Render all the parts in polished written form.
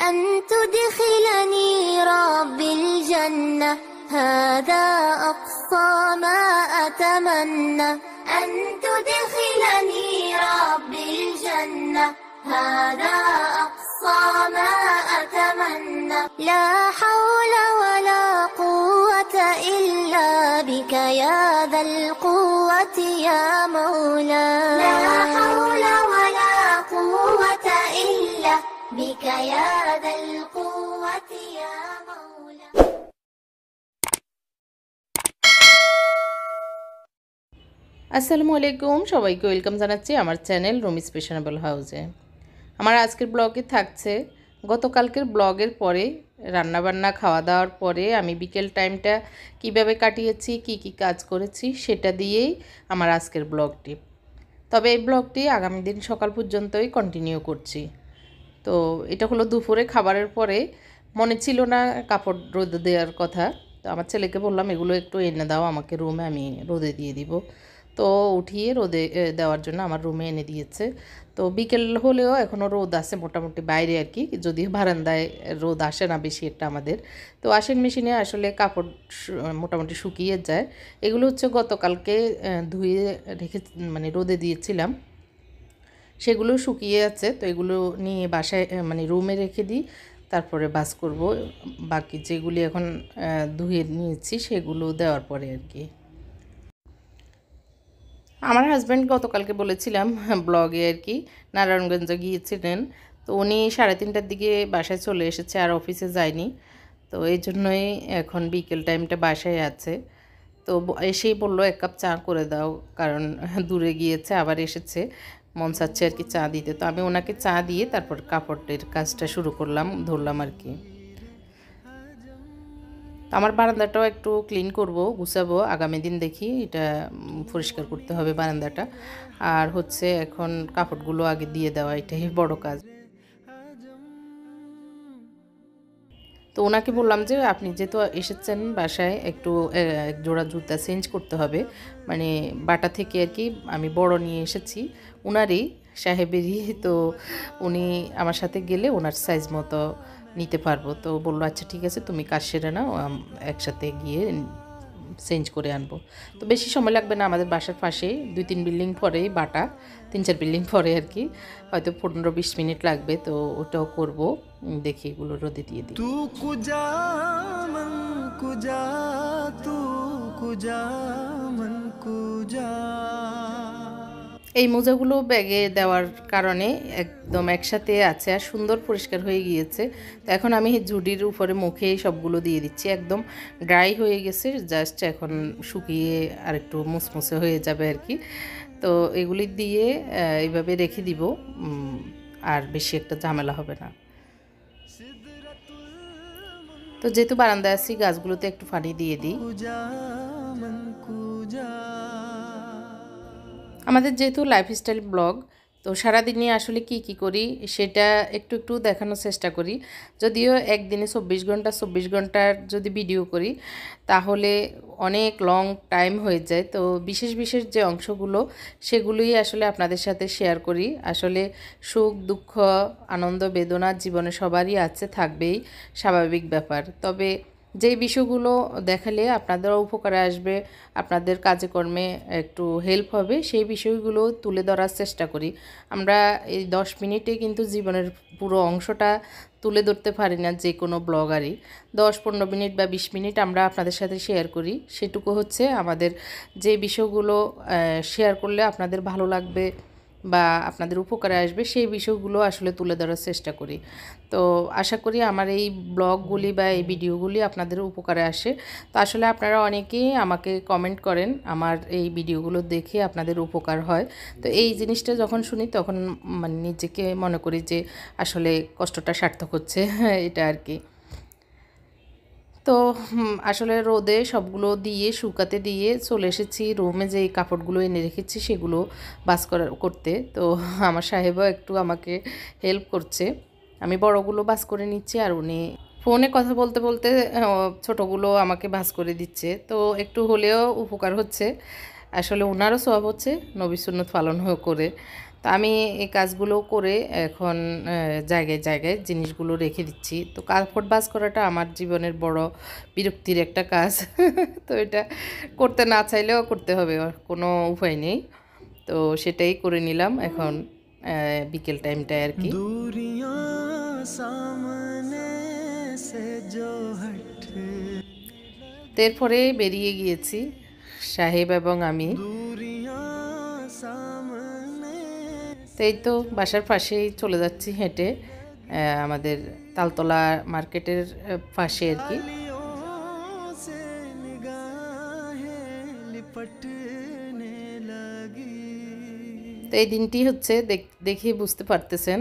أن تدخلني ربي الجنة هذا أقصى ما أتمنى أن تدخلني ربي الجنة هذا أقصى ما أتمنى لا حول ولا قوة إلا بك يا ذا القوة يا مولاي لا حول ولا قوة إلا بك يا ذا القوة يا مولاي আসসালামু আলাইকুম সবাইকে ওয়েলকাম জানাচ্ছি আমার চ্যানেল রুমিস ফ্যাশনেবল হাউসে। আমার আজকের ব্লগে থাকছে গতকালকের ব্লগের পরে রান্নাবান্না খাওয়া দাওয়ার পরে আমি বিকেল টাইমটা কিভাবে কাটিয়েছি কি কি কাজ করেছি সেটা দিয়েই আমার আজকের ব্লগটি। তবে এই ব্লগটি আগামী দিন সকাল পর্যন্তই কন্টিনিউ করছি। তো এটা হলো দুপুরে খাবারের পরে, মনে ছিল না কাপড় রোদে দেওয়ার কথা। তো আমার ছেলেকে বললাম এগুলো একটু এনে দাও আমাকে রুমে, আমি রোদে দিয়ে দিব। তো উঠিয়ে রোদে দেওয়ার জন্য আমার রুমে এনে দিয়েছে। তো বিকেল হলেও এখনও রোদ আছে মোটামুটি বাইরে আর কি, যদিও বারান্দায় রোদ আসে না বেশি একটা আমাদের। তো ওয়াশিং মেশিনে আসলে কাপড় মোটামুটি শুকিয়ে যায়। এগুলো হচ্ছে গতকালকে ধুয়ে রেখে মানে রোদে দিয়েছিলাম, সেগুলো শুকিয়ে আছে। তো এগুলো নিয়ে বাসায় মানে রুমে রেখে দিই, তারপরে বাস করব। বাকি যেগুলি এখন ধুয়ে নিয়েছি সেগুলো দেওয়ার পরে আর কি। আমার হাজব্যান্ড গতকালকে বলেছিলাম ব্লগে আর কি, নারায়ণগঞ্জ গিয়েছিলেন। তো উনি 3:30টার দিকে বাসায় চলে এসেছে, আর অফিসে যায়নি। তো এই জন্যই এখন বিকেল টাইমটা বাসায় আছে। তো এসেই বললো 1 কাপ চা করে দাও, কারণ দূরে গিয়েছে আবার এসেছে, মন চাচ্ছে আর কি চা দিতে। তো আমি ওনাকে চা দিয়ে তারপর কাপড়ের কাজটা শুরু করলাম, ধরলাম আর কি। আমার বারান্দাটাও একটু ক্লিন করব, গুছাবো আগামী দিন, দেখি এটা পরিষ্কার করতে হবে বারান্দাটা। আর হচ্ছে এখন কাপড়গুলো আগে দিয়ে দেওয়া, এটাই বড় কাজ। তো ওনাকে বললাম যে আপনি যেহেতু এসেছেন বাসায়, একটু এক জোড়া জুতা চেঞ্জ করতে হবে, মানে বাটা থেকে আর কি আমি বড় নিয়ে এসেছি ওনারই, সাহেবেরই। তো উনি আমার সাথে গেলে ওনার সাইজ মতো নিতে পারবো। তো বললো আচ্ছা ঠিক আছে, তুমি কাজ সেরে নাও, একসাথে গিয়ে চেঞ্জ করে আনবো। তো বেশি সময় লাগবে না, আমাদের বাসার পাশেই 2-3 বিল্ডিং পরেই বাটা, 3-4 বিল্ডিং পরে আর কি, হয়তো 15-20 মিনিট লাগবে। তো ওটাও করব, দেখি এগুলো রোদে দিয়ে দিই। তু কুজা মন কুজা, তু কুজা মন কুজা। এই মোজাগুলো ব্যাগে দেওয়ার কারণে একদম একসাথে আছে আর সুন্দর পরিষ্কার হয়ে গিয়েছে। তো এখন আমি ঝুড়ির উপরে মুখে সবগুলো দিয়ে দিচ্ছি, একদম ড্রাই হয়ে গেছে, জাস্ট এখন শুকিয়ে আর একটু মুসমুসে হয়ে যাবে আর কি। তো এগুলি দিয়ে এইভাবে রেখে দিব, আর বেশি একটা ঝামেলা হবে না। তো যেহেতু বারান্দায় আছি, গাছগুলোতে একটু পানি দিয়ে দিই। আমাদের যেহেতু লাইফস্টাইল ব্লগ, তো সারাদিনে আসলে কি করি সেটা একটু একটু দেখানোর চেষ্টা করি। যদিও একদিনে 24 ঘন্টার যদি ভিডিও করি তাহলে অনেক লং টাইম হয়ে যায়। তো বিশেষ বিশেষ যে অংশগুলো সেগুলোই আসলে আপনাদের সাথে শেয়ার করি। আসলে সুখ দুঃখ আনন্দ বেদনা জীবনে সবারই আছে, থাকবেই, স্বাভাবিক ব্যাপার। তবে যেই বিষয়গুলো দেখালে আপনাদেরও উপকারে আসবে, আপনাদের কাজে কর্মে একটু হেল্প হবে, সেই বিষয়গুলো তুলে ধরার চেষ্টা করি। আমরা এই 10 মিনিটে কিন্তু জীবনের পুরো অংশটা তুলে ধরতে পারি না যে কোনো ব্লগারই। 10-15 মিনিট বা 20 মিনিট আমরা আপনাদের সাথে শেয়ার করি, সেটুকু হচ্ছে আমাদের যে বিষয়গুলো শেয়ার করলে আপনাদের ভালো লাগবে বা আপনাদের উপকারে আসবে, সেই বিষয়গুলো আসলে তুলে ধরার চেষ্টা করি। তো আশা করি আমার এই ব্লগগুলি বা এই ভিডিওগুলি আপনাদের উপকারে আসে। তো আসলে আপনারা অনেকেই আমাকে কমেন্ট করেন আমার এই ভিডিওগুলো দেখে আপনাদের উপকার হয়। তো এই জিনিসটা যখন শুনি তখন মানে নিজেকে মনে করি যে আসলে কষ্টটা সার্থক হচ্ছে এটা আর কি। তো আসলে রোদে সবগুলো দিয়ে শুকাতে দিয়ে চলে এসেছি রুমে, যে কাপড়গুলো এনে রেখেছি সেগুলো বাস করতে। তো আমার সাহেবও একটু আমাকে হেল্প করছে, আমি বড়গুলো বাস করে নিচ্ছি আর উনি ফোনে কথা বলতে বলতে ছোটোগুলো আমাকে ভাঁজ করে দিচ্ছে। তো একটু হলেও উপকার হচ্ছে, আসলে ওনারও সওয়াব হচ্ছে, নবী সুন্নত পালন করে। তো তো আমি এই কাজগুলো করে এখন জায়গায় জায়গায় জিনিসগুলো রেখে দিচ্ছি। তো কাপড় ভাঁজ করাটা আমার জীবনের বড় বিরক্তির একটা কাজ। তো এটা করতে না চাইলেও করতে হবে, কোনো উপায় নেই। তো সেটাই করে নিলাম এখন বিকেল টাইমটায় আর কি। তো এরপরে বেরিয়ে গিয়েছি সাহেব এবং আমি। তো এই তো বাসার পাশেই চলে যাচ্ছি হেঁটে, আমাদের তালতলা মার্কেটের পাশে আর কি। তো এই দিনটি হচ্ছে দেখে বুঝতে পারতেছেন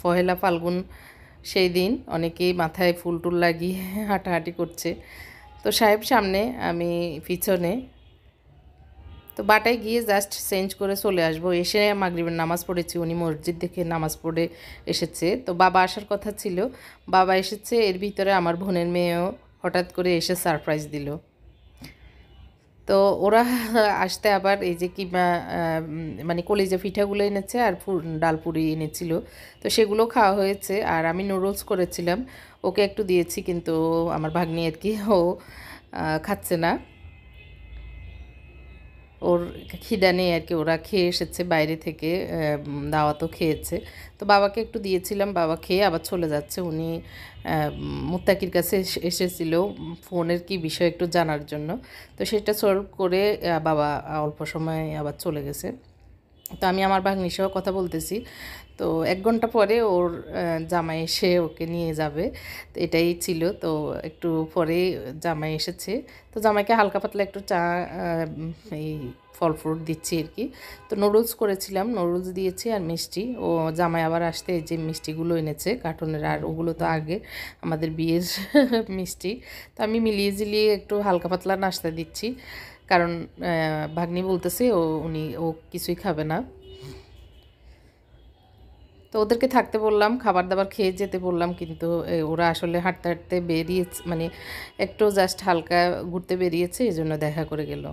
পহেলা ফাল্গুন, সেই দিন অনেকেই মাথায় ফুল টুল লাগিয়ে হাঁটাহাঁটি করছে। তো সাহেব সামনে, আমি পিছনে। তো বাটায় গিয়ে জাস্ট চেঞ্জ করে চলে আসবো। এসে মাগরিবের নামাজ পড়েছি, উনি মসজিদ দেখে নামাজ পড়ে এসেছে। তো বাবা আসার কথা ছিল, বাবা এসেছে। এর ভিতরে আমার বোনের মেয়েও হঠাৎ করে এসে সারপ্রাইজ দিল। তো ওরা আসতে আবার এই যে কিংবা মানে কলিজা পিঠাগুলো এনেছে আর ডাল পুরি এনেছিল। তো সেগুলো খাওয়া হয়েছে। আর আমি নুডলস করেছিলাম, ওকে একটু দিয়েছি, কিন্তু আমার ভাগ্নি আর কি ও খাচ্ছে না, ওর খিদা নেই আর কি। ওরা খেয়ে এসেছে বাইরে থেকে, দাওয়াতও খেয়েছে। তো বাবাকে একটু দিয়েছিলাম, বাবা খেয়ে আবার চলে যাচ্ছে। উনি মুত্তাকির কাছে এসেছিল ফোনের কি বিষয় একটু জানার জন্য। তো সেটা সলভ করে বাবা অল্প সময় আবার চলে গেছে। তো আমি আমার ভাগ্নির সহ কথা বলতেছি। তো 1 ঘন্টা পরে ওর জামাই এসে ওকে নিয়ে যাবে, তো এটাই ছিল। তো একটু পরে জামাই এসেছে। তো জামাইকে হালকা পাতলা একটু চা এই ফল ফ্রুট দিচ্ছি আর কি। তো নুডলস করেছিলাম, নুডলস দিয়েছি আর মিষ্টি। ও জামাই আবার আসতে যে মিষ্টিগুলো এনেছে কার্টুনের, আর ওগুলো তো আগে আমাদের বিয়ের মিষ্টি। তো আমি মিলিয়ে ঝিলিয়ে একটু হালকা পাতলা নাস্তা দিচ্ছি, কারণ ভাগ্নি বলতেছে ও কিছুই খাবে না। তো ওদেরকে থাকতে বললাম, খাবার দাবার খেয়ে যেতে বললাম, কিন্তু ওরা আসলে হাঁটতে হাঁটতে বেরিয়েছে, মানে একটু জাস্ট হালকা ঘুরতে বেরিয়েছে, এই জন্য দেখা করে গেল।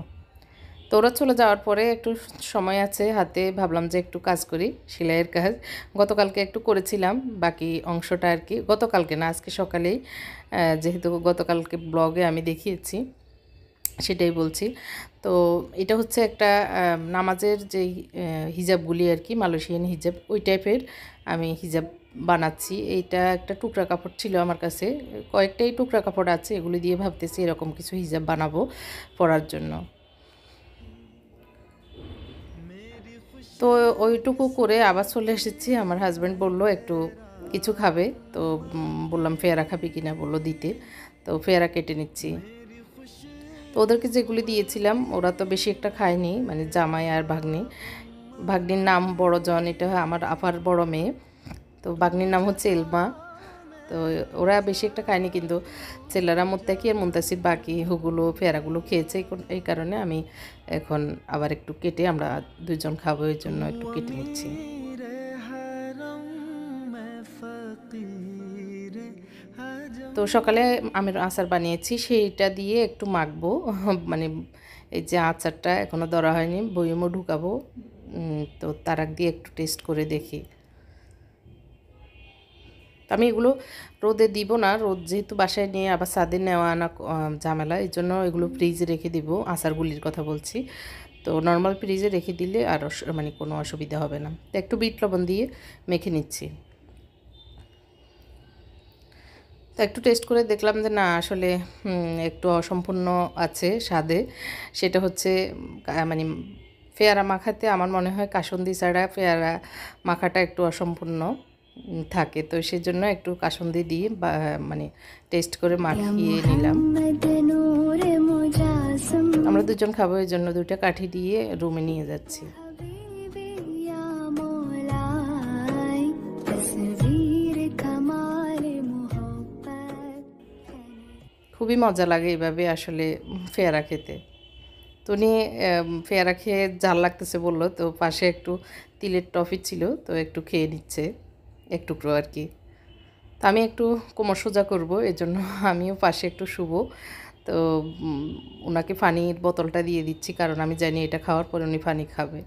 তো ওরা চলে যাওয়ার পরে একটু সময় আছে হাতে, ভাবলাম যে একটু কাজ করি, সেলাইয়ের কাজ। গতকালকে একটু করেছিলাম বাকি অংশটা আর কি, গতকালকে না আজকে সকালেই, যেহেতু গতকালকে ব্লগে আমি দেখিয়েছি সেটাই বলছি। তো এটা হচ্ছে একটা নামাজের যেই হিজাবগুলি আর কি, মালয়েশিয়ান হিজাব, ওই টাইপের আমি হিজাব বানাচ্ছি। এইটা একটা টুকরা কাপড় ছিল আমার কাছে, কয়েকটাই টুকরা কাপড় আছে, এগুলি দিয়ে ভাবতেছি এরকম কিছু হিজাব বানাবো পরার জন্য। তো ওইটুকু করে আবার চলে এসেছি। আমার হাজব্যান্ড বলল একটু কিছু খাবে, তো বললাম পেয়ারা খাবি কিনা, বললো দিতে। তো পেয়ারা কেটে নিচ্ছি। তো ওদেরকে যেগুলি দিয়েছিলাম ওরা তো বেশি একটা খায়নি, মানে জামাই আর ভাগ্নির নাম বড়জন, এটা আমার আপার বড় মেয়ে। তো ভাগ্নির নাম হচ্ছে এলমা। তো ওরা বেশি একটা খায়নি, কিন্তু ছেলেরা মুত্তাকি আর মুনতাসির বাকি ওগুলো পেয়ারাগুলো খেয়েছে। এই কারণে আমি এখন আবার একটু কেটে, আমরা 2 জন খাবো এই জন্য একটু কেটে নিচ্ছি। তো সকালে আমের আচার বানিয়েছি, সেইটা দিয়ে একটু মাখবো, মানে এই যে আচারটা এখনও ধরা হয়নি, বয়মও ঢুকাবো। তো তার আগ দিয়ে একটু টেস্ট করে দেখি। তো আমি এগুলো রোদে দিব না, রোদ যেহেতু বাসায় নিয়ে আবার ছাদে নেওয়া আনা ঝামেলা, এই জন্য এগুলো ফ্রিজে রেখে দিব। আচারগুলির কথা বলছি। তো নর্মাল ফ্রিজে রেখে দিলে আর মানে কোনো অসুবিধা হবে না। তো একটু বিট লবণ দিয়ে মেখে নিচ্ছি। তো একটু টেস্ট করে দেখলাম যে না, আসলে একটু অসম্পূর্ণ আছে স্বাদে। সেটা হচ্ছে মানে পেয়ারা মাখাতে আমার মনে হয় কাসুন্দি ছাড়া পেয়ারা মাখাটা একটু অসম্পূর্ণ থাকে। তো সেই জন্য একটু কাসুন্দি দিয়ে মানে টেস্ট করে মাখিয়ে নিলাম। আমরা 2 জন খাবো, এই জন্য 2টা কাঠি দিয়ে রুমে নিয়ে যাচ্ছি। খুবই মজা লাগে এভাবে আসলে পেয়ারা খেতে। তো নিয়ে পেয়ারা খেয়ে ঝাল লাগতেছে বললো, তো পাশে একটু তিলের টফি ছিল, তো একটু খেয়ে নিচ্ছে এক টুকরো আর কি। তো আমি একটু কোমর সোজা করবো, এজন্য আমিও পাশে একটু শুবো। তো ওনাকে পানির বোতলটা দিয়ে দিচ্ছি, কারণ আমি জানি এটা খাওয়ার পরে উনি পানি খাবে।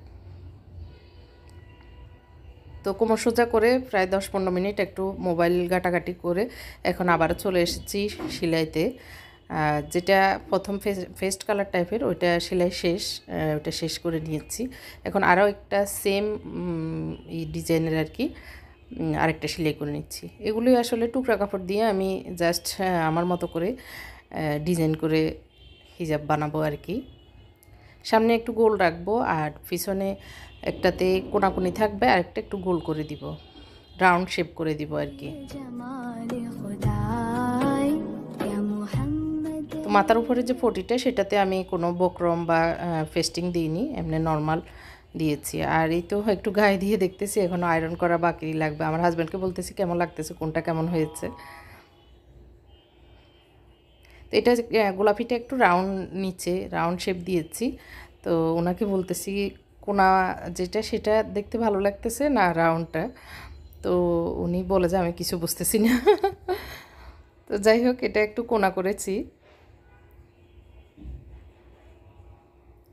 তো কোমর সোজা করে প্রায় 10-15 মিনিট একটু মোবাইল ঘাটাঘাটি করে এখন আবার চলে এসেছি সেলাইতে। যেটা প্রথম ফেস্ট কালার টাইপের ওইটা সেলাই শেষ, ওইটা শেষ করে নিয়েছি। এখন আরও একটা সেম এই ডিজাইনের আর কি আরেকটা সেলাই করে নিচ্ছি। এগুলোই আসলে টুকরা কাপড় দিয়ে আমি জাস্ট আমার মতো করে ডিজাইন করে হিজাব বানাবো আর কি। সামনে একটু গোল রাখবো আর পিছনে একটাতে কোনাকুনি থাকবে আর একটা একটু গোল করে দিব, রাউন্ড শেপ করে দিব আর কি। তো মাথার উপরে যে পটিটা সেটাতে আমি কোনো বক্রম বা ফেস্টিং দিইনি, এমনি নর্মাল দিয়েছি। আর এই তো একটু গায়ে দিয়ে দেখতেছি, এখনও আয়রন করা বাকি লাগবে। আমার হাজব্যান্ডকে বলতেছি কেমন লাগতেছে, কোনটা কেমন হয়েছে। তো এটা গোলাপিটা একটু রাউন্ড নিচে রাউন্ড শেপ দিয়েছি। তো ওনাকে বলতেছি কোনা যেটা সেটা দেখতে ভালো লাগতেছে না রাউন্ডটা। তো উনি বলে যে আমি কিছু বুঝতেছি না। তো যাই হোক, এটা একটু কোনা করেছি।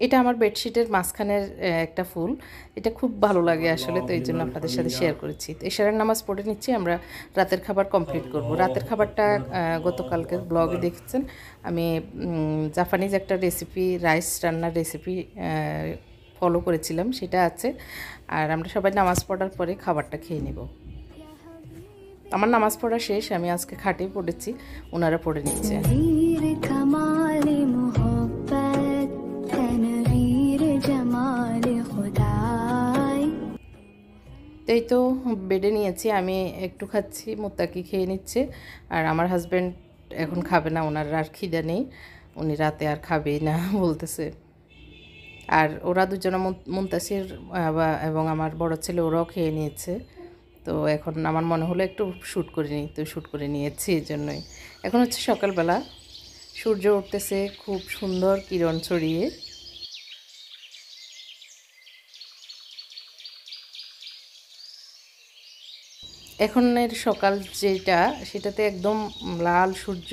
এটা আমার বেডশিটের মাঝখানের একটা ফুল, এটা খুব ভালো লাগে আসলে, তো এই জন্য আপনাদের সাথে শেয়ার করেছি। তো এশারের নামাজ পড়ে নিচ্ছি, আমরা রাতের খাবার কমপ্লিট করব। রাতের খাবারটা গতকালকের ব্লগে দেখেছেন, আমি জাপানিজ একটা রেসিপি, রাইস রান্নার রেসিপি ফলো করেছিলাম, সেটা আছে। আর আমরা সবাই নামাজ পড়ার পরে খাবারটা খেয়ে নেব। আমার নামাজ পড়া শেষ, আমি আজকে খাটেই পড়েছি, ওনারা পড়ে নিচ্ছে। এই তো বেডে নিয়েছি, আমি একটু খাচ্ছি, মুত্তাকি খেয়ে নিচ্ছে। আর আমার হাজব্যান্ড এখন খাবে না, ওনার আর খিদে নেই, উনি রাতে আর খাবেই না বলতেছে। আর ওরা দুজনে মুনতাসির এবং আমার বড় ছেলে ওরাও খেয়ে নিয়েছে। তো এখন আমার মনে হলো একটু শ্যুট করে নিই, তো শ্যুট করে নিয়েছি এই জন্যই। এখন হচ্ছে সকালবেলা, সূর্য উঠতেছে খুব সুন্দর কিরণ ছড়িয়ে। এখনের সকাল যেটা, সেটাতে একদম লাল সূর্য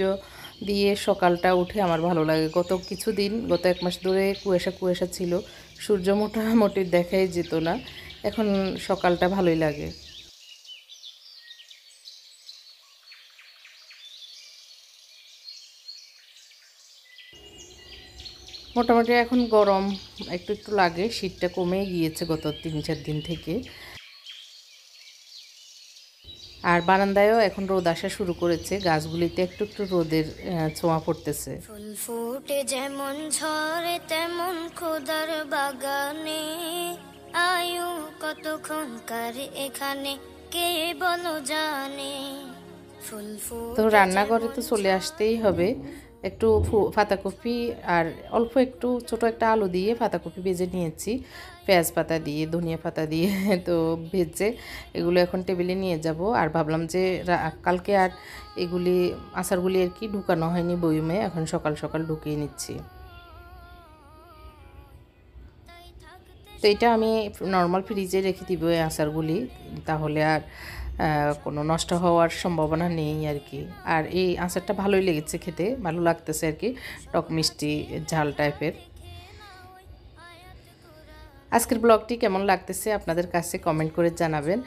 দিয়ে সকালটা উঠে আমার ভালো লাগে। গত 1 মাস ধরে কুয়াশা কুয়াশা ছিল, সূর্য মোটামুটি দেখাই যেত না, এখন সকালটা ভালোই লাগে। মোটামুটি এখন গরম একটু একটু লাগে, শীতটা কমে গিয়েছে গত 3-4 দিন থেকে। আর বারান্দায়ও এখন রোদ আসা শুরু করেছে, গাছগুলিতে একটু একটু রোদের ছোঁয়া পড়তেছে। ফুল ফুটে যেমন ঝরে তেমন খোদার বাগানে, আয়ু কতক্ষণকার এখানে কে বলো জানে। ফুল তো রান্নাঘরে তো চলে আসতেই হবে। একটু পাতাকপি আর অল্প একটু ছোট একটা আলু দিয়ে পাতাকপি ভেজে নিয়েছি, পেঁয়াজ পাতা দিয়ে, ধনিয়া পাতা দিয়ে। তো ভেজে এগুলো এখন টেবিলে নিয়ে যাব। আর ভাবলাম যে কালকে আর এগুলি আচারগুলি আর কি ঢুকানো হয়নি বয়মে, এখন সকাল সকাল ঢুকিয়ে নিচ্ছি। তো এটা আমি নর্মাল ফ্রিজে রেখে দিব এই আচারগুলি, তাহলে আর কোনো নষ্ট হওয়ার সম্ভাবনা নেই আর কি। আর এই আচারটা ভালোই লেগেছে, খেতে ভালো লাগতেছে আর কি, টক মিষ্টি ঝাল টাইপের। আজকের ব্লগটি কেমন লাগতেছে আপনাদের কাছে কমেন্ট করে জানাবেন।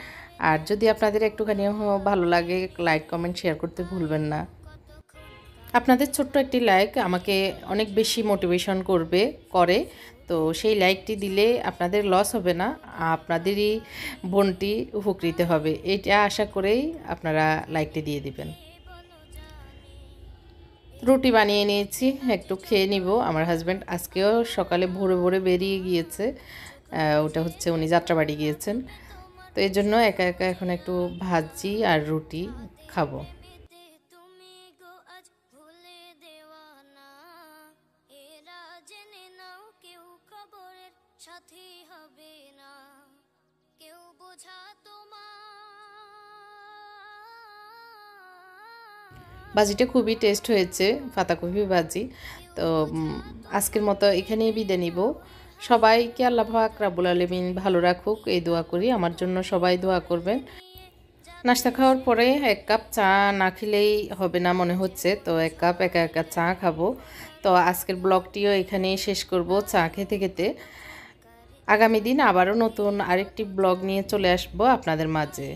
আর যদি আপনাদের একটুখানিও ভালো লাগে, লাইক কমেন্ট শেয়ার করতে ভুলবেন না। আপনাদের ছোট্ট একটি লাইক আমাকে অনেক বেশি মোটিভেশন করে, তো সেই লাইকটি দিলে আপনাদের লস হবে না, আপনাদেরই বোনটি উপকৃত হবে, এটা আশা করেই আপনারা লাইকটি দিয়ে দিবেন। রুটি বানিয়ে নিয়েছি, একটু খেয়ে নিব। আমার হাজব্যান্ড আজকেও সকালে ভোরে ভোরে বেরিয়ে গিয়েছে, ওটা হচ্ছে উনি যাত্রাবাড়ি গিয়েছেন, তো এই জন্য একা একা এখন একটু ভাজি আর রুটি খাবো। ভাজিটা খুবই টেস্ট হয়েছে, পাতাকপি ভাজি। তো আজকের মতো এখানেই বিদায় নিব। সবাইকে আল্লাহ পাক রাব্বুল আলামিন ভালো রাখুক, এই দোয়া করি। আমার জন্য সবাই দোয়া করবেন। নাস্তা খাওয়ার পরে 1 কাপ চা না খেলেই হবে না মনে হচ্ছে, তো 1 কাপ একা একা চা খাবো। তো আজকের ব্লগটিও এখানেই শেষ করব চা খেতে খেতে। আগামী দিন আবারও নতুন আরেকটি ব্লগ নিয়ে চলে আসবো আপনাদের মাঝে।